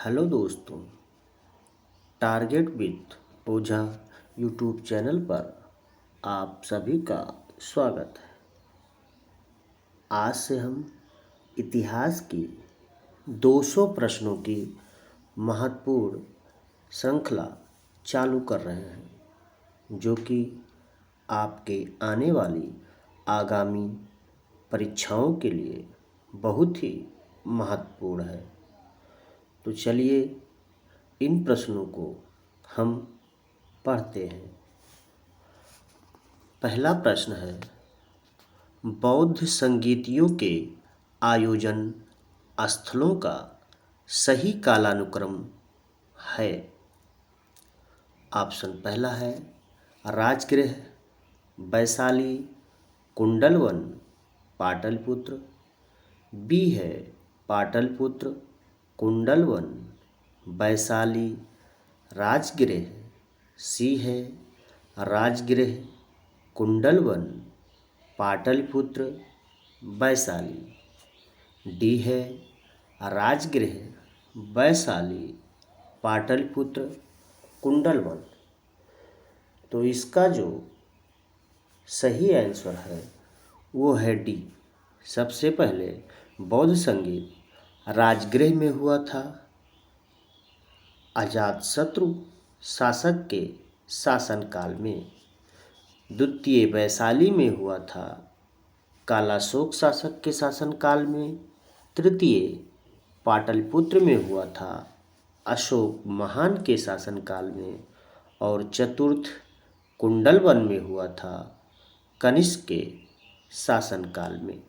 Hello दोस्तों, target with Ojha YouTube channel पर आप सभी का स्वागत है। आज से हम इतिहास की 200 प्रश्नों की महत्वपूर्ण श्रृंखला चालू कर रहे हैं, जो कि आपके आने वाली आगामी परीक्षाओं के लिए बहुत ही महत्वपूर्ण है। तो चलिए इन प्रश्नों को हम पढ़ते हैं। पहला प्रश्न है, बौद्ध संगीतियों के आयोजन स्थलों का सही कालानुक्रम है। ऑप्शन पहला है राजगृह, वैशाली, कुंडलवन, पाटलिपुत्र। बी है पाटलिपुत्र, कुंडलवन, वैशाली, राजगृह। सी है राजगृह, कुंडलवन, पाटलिपुत्र, वैशाली। डी है राजगृह, वैशाली, पाटलिपुत्र, कुंडलवन। तो इसका जो सही आंसर है वो है डी। सबसे पहले बौद्ध संगीत राजगृह में हुआ था। अजातशत्रु शासक के शासनकाल में। द्वितीय वैशाली में हुआ था कालाशोक शासक के शासनकाल में। तृतीय पाटलिपुत्र में हुआ था अशोक महान के शासनकाल में। और चतुर्थ कुंडलवन में हुआ था कनिष्क के शासनकाल में।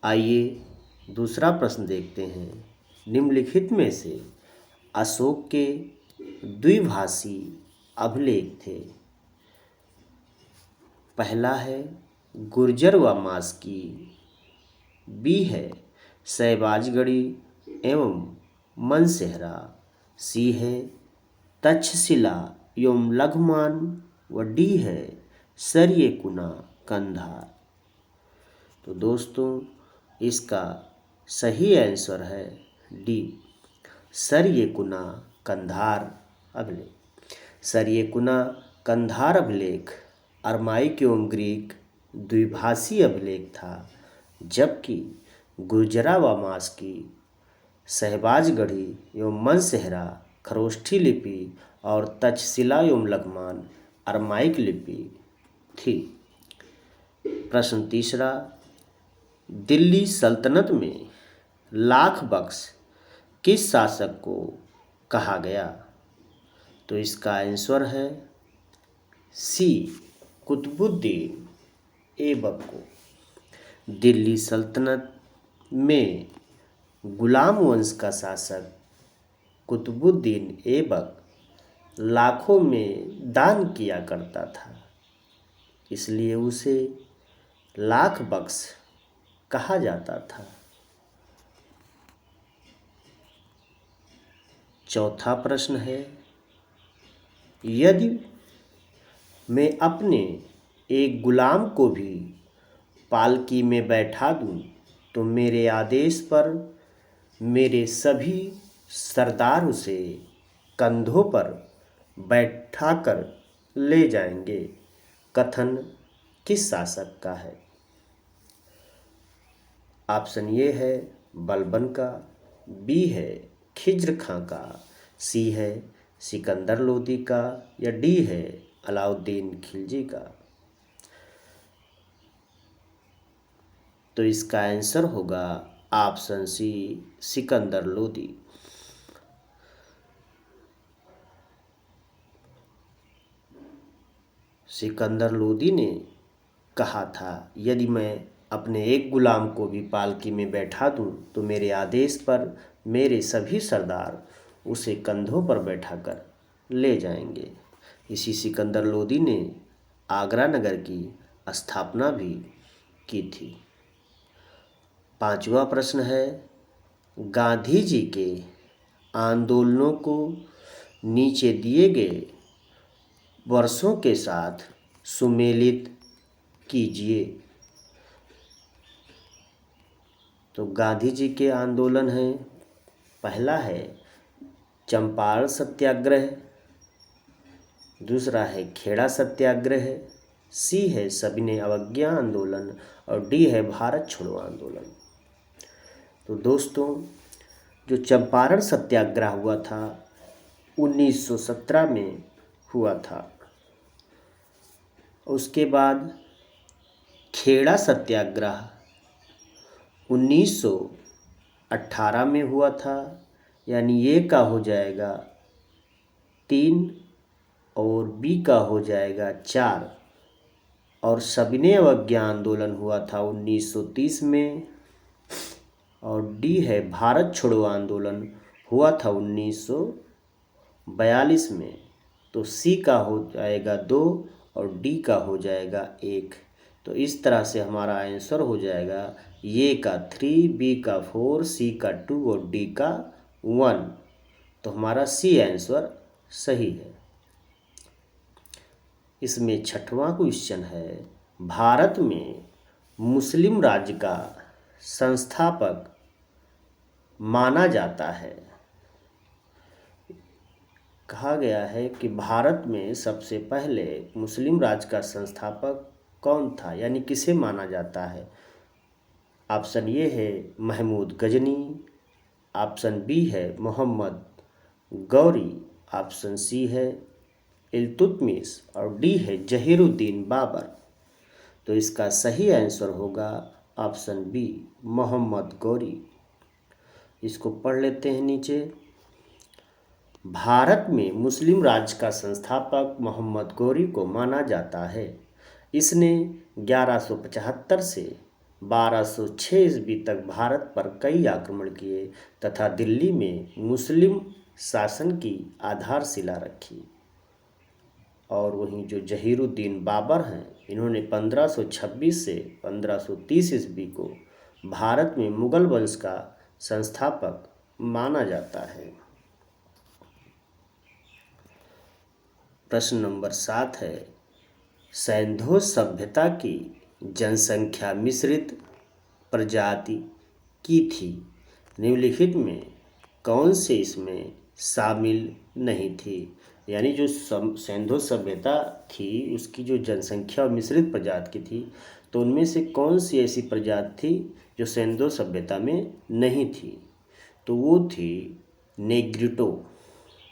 आइए दूसरा प्रश्न देखते हैं। निम्नलिखित में से अशोक के द्विभाषी अभिलेख थे। पहला है गुर्जर व मास्की। बी है शैबाजगढ़ी एवं मनसेहरा। सी है तक्षशिला एवं लघुमान। व डी है सरियकुना कंधार। तो दोस्तों इसका सही आंसर है डी, सरियकुना कंधार अभिलेख। सरियकुना कंधार अभिलेख अरमाइक एवं ग्रीक द्विभाषी अभिलेख था, जबकि गुर्जरा व मास्की शहबाजगढ़ी एवं मनसेहरा खरोष्ठी लिपि और तक्षशिला एवं लघुमान अरमाइक लिपि थी। प्रश्न तीसरा, दिल्ली सल्तनत में लाख बख्श किस शासक को कहा गया? तो इसका आंसर है सी, कुतुबुद्दीन ऐबक को। दिल्ली सल्तनत में गुलाम वंश का शासक कुतुबुद्दीन ऐबक लाखों में दान किया करता था, इसलिए उसे लाख बख्श कहा जाता था। चौथा प्रश्न है, यदि मैं अपने एक गुलाम को भी पालकी में बैठा दूं तो मेरे आदेश पर मेरे सभी सरदार उसे कंधों पर बैठाकर ले जाएंगे। कथन किस शासक का है? ऑप्शन ए है बलबन का। बी है खिज्र खां का। सी है सिकंदर लोदी का। या डी है अलाउद्दीन खिलजी का। तो इसका आंसर होगा ऑप्शन सी, सिकंदर लोदी। सिकंदर लोदी ने कहा था, यदि मैं अपने एक गुलाम को भी पालकी में बैठा दूं तो मेरे आदेश पर मेरे सभी सरदार उसे कंधों पर बैठाकर ले जाएंगे। इसी सिकंदर लोदी ने आगरा नगर की स्थापना भी की थी। पांचवा प्रश्न है, गांधी जी के आंदोलनों को नीचे दिए गए वर्षों के साथ सुमेलित कीजिए। तो गांधी जी के आंदोलन हैं, पहला है चंपारण सत्याग्रह, दूसरा है खेड़ा सत्याग्रह, सी है सविनय अवज्ञा आंदोलन और डी है भारत छोड़ो आंदोलन। तो दोस्तों, जो चंपारण सत्याग्रह हुआ था 1917 में हुआ था। उसके बाद खेड़ा सत्याग्रह 1918 में हुआ था, यानी ए का हो जाएगा 3 और बी का हो जाएगा 4। और सविनय अवज्ञा आंदोलन हुआ था 1930 में, और डी है भारत छोड़ो आंदोलन हुआ था 1942 में। तो सी का हो जाएगा 2 और डी का हो जाएगा 1। तो इस तरह से हमारा आंसर हो जाएगा ए का 3, बी का 4, सी का 2 और डी का 1। तो हमारा सी आंसर सही है। इसमें 6वां क्वेश्चन है, भारत में मुस्लिम राज्य का संस्थापक माना जाता है। कहा गया है कि भारत में सबसे पहले मुस्लिम राज्य का संस्थापक कौन था, यानी किसे माना जाता है। ऑप्शन ए है महमूद गजनी, ऑप्शन बी है मोहम्मद गौरी, ऑप्शन सी है इल्तुतमिश और डी है जहीरुद्दीन बाबर। तो इसका सही आंसर होगा ऑप्शन बी मोहम्मद गौरी। इसको पढ़ लेते हैं नीचे। भारत में मुस्लिम राज्य का संस्थापक मोहम्मद गौरी को माना जाता है। इसने 1175 से 1206 ईस्वी तक भारत पर कई आक्रमण किए तथा दिल्ली में मुस्लिम शासन की आधारशिला रखी। और वहीं जो जहीरुद्दीन बाबर हैं, इन्होंने 1526 से 1530 ईस्वी को भारत में मुगल वंश का संस्थापक माना जाता है। प्रश्न नंबर 7 है, सैंधो सभ्यता की जनसंख्या मिश्रित प्रजाति की थी। निम्नलिखित में कौन से इसमें शामिल नहीं थी। यानी जो सैंधो सभ्यता थी उसकी जो जनसंख्या और मिश्रित प्रजाति की थी, तो उनमें से कौन सी ऐसी प्रजाति थी जो सैंधो सभ्यता में नहीं थी। तो वो थी नेग्रिटो।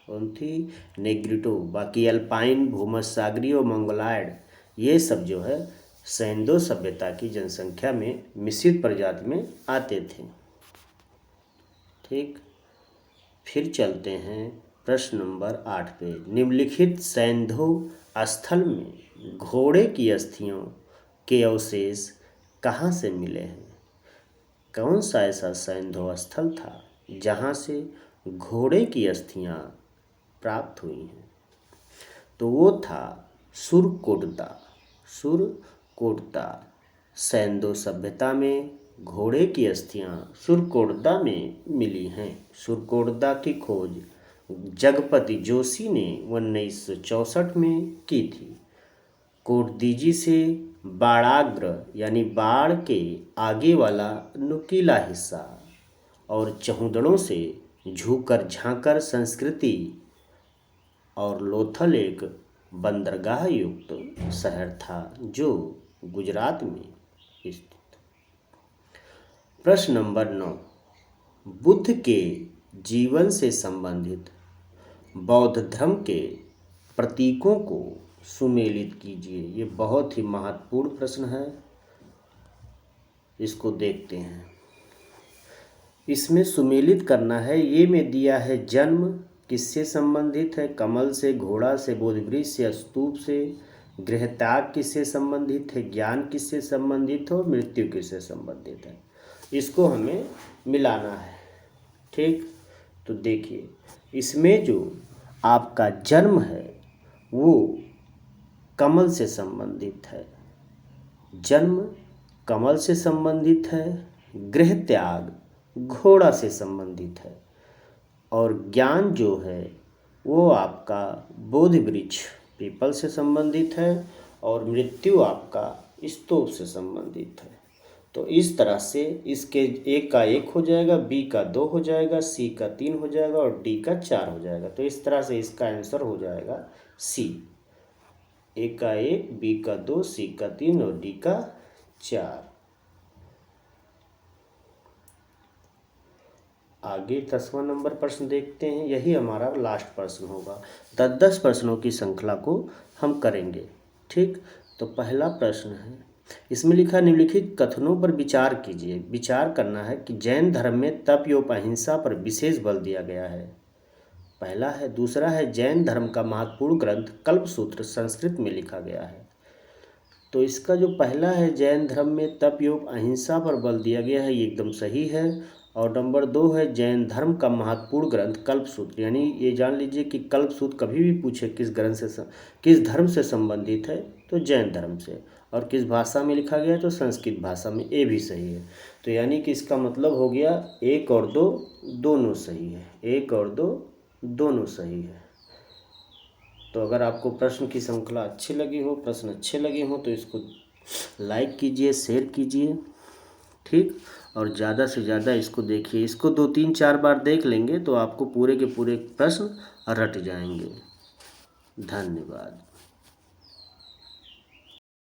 कौन थी? नेग्रिटो। बाकी अल्पाइन, भूमध्यसागरीय और मंगोलॉयड, ये सब जो है सैंधो सभ्यता की जनसंख्या में मिश्रित प्रजाति में आते थे। ठीक, फिर चलते हैं प्रश्न नंबर 8 पे। निम्नलिखित सैंधो स्थल में घोड़े की अस्थियों के अवशेष कहाँ से मिले हैं। कौन सा ऐसा सैंधो स्थल था जहाँ से घोड़े की अस्थियाँ प्राप्त हुई हैं। तो वो था सुरकोटदा। सुरकोटदा सैंधो सभ्यता में घोड़े की अस्थियाँ सुरकोटदा में मिली हैं। सुरकोटदा की खोज जगपति जोशी ने 1964 में की थी। कोटदीजी से बाड़ाग्र यानी बाड़ के आगे वाला नुकीला हिस्सा और चहुदड़ों से झूकर झांकर संस्कृति और लोथल एक बंदरगाह युक्त शहर था जो गुजरात में स्थित। प्रश्न नंबर 9, बुद्ध के जीवन से संबंधित बौद्ध धर्म के प्रतीकों को सुमेलित कीजिए। ये बहुत ही महत्वपूर्ण प्रश्न है, इसको देखते हैं। इसमें सुमेलित करना है। ये में दिया है जन्म किससे संबंधित है, कमल से, घोड़ा से, बोधिवृक्ष से, स्तूप से, गृहत्याग किससे संबंधित है, ज्ञान किससे संबंधित है और मृत्यु किससे संबंधित है। इसको हमें मिलाना है। ठीक, तो देखिए इसमें जो आपका जन्म है वो कमल से संबंधित है। जन्म कमल से संबंधित है। गृह त्याग घोड़ा से संबंधित है। और ज्ञान जो है वो आपका बोधि वृक्ष पीपल से संबंधित है। और मृत्यु आपका स्तूप से संबंधित है। तो तो इस तरह से इसके एक का 1 हो जाएगा, बी का 2 हो जाएगा, सी का 3 हो जाएगा और डी का 4 हो जाएगा। तो इस तरह से इसका आंसर हो जाएगा सी। ए का 1, बी का 2, सी का 3 और डी का 4। आगे 10वां नंबर प्रश्न देखते हैं। यही हमारा लास्ट प्रश्न होगा। 10 प्रश्नों की श्रृंखला को हम करेंगे। ठीक, तो पहला प्रश्न है, इसमें लिखा निम्नलिखित कथनों पर विचार कीजिए। विचार करना है कि जैन धर्म में तप एवं अहिंसा पर विशेष बल दिया गया है, पहला है। दूसरा है, जैन धर्म का महत्वपूर्ण ग्रंथ कल्पसूत्र संस्कृत में लिखा गया है। तो इसका जो पहला है, जैन धर्म में तप एवं अहिंसा पर बल दिया गया है, ये एकदम सही है। और नंबर 2 है, जैन धर्म का महत्वपूर्ण ग्रंथ कल्पसूत्र, यानी ये जान लीजिए कि कल्पसूत्र कभी भी पूछे किस ग्रंथ से, किस धर्म से संबंधित है, तो जैन धर्म से। और किस भाषा में लिखा गया है, तो संस्कृत भाषा में, ये भी सही है। तो यानी कि इसका मतलब हो गया 1 और 2 दोनों सही है, 1 और 2 दोनों सही है। तो अगर आपको प्रश्न की श्रृंखला अच्छी लगी हो, प्रश्न अच्छे लगे हों, तो इसको लाइक कीजिए, शेयर कीजिए। ठीक, और ज़्यादा से ज़्यादा इसको देखिए। इसको 2, 3, 4 बार देख लेंगे तो आपको पूरे के पूरे प्रश्न रट जाएंगे। धन्यवाद।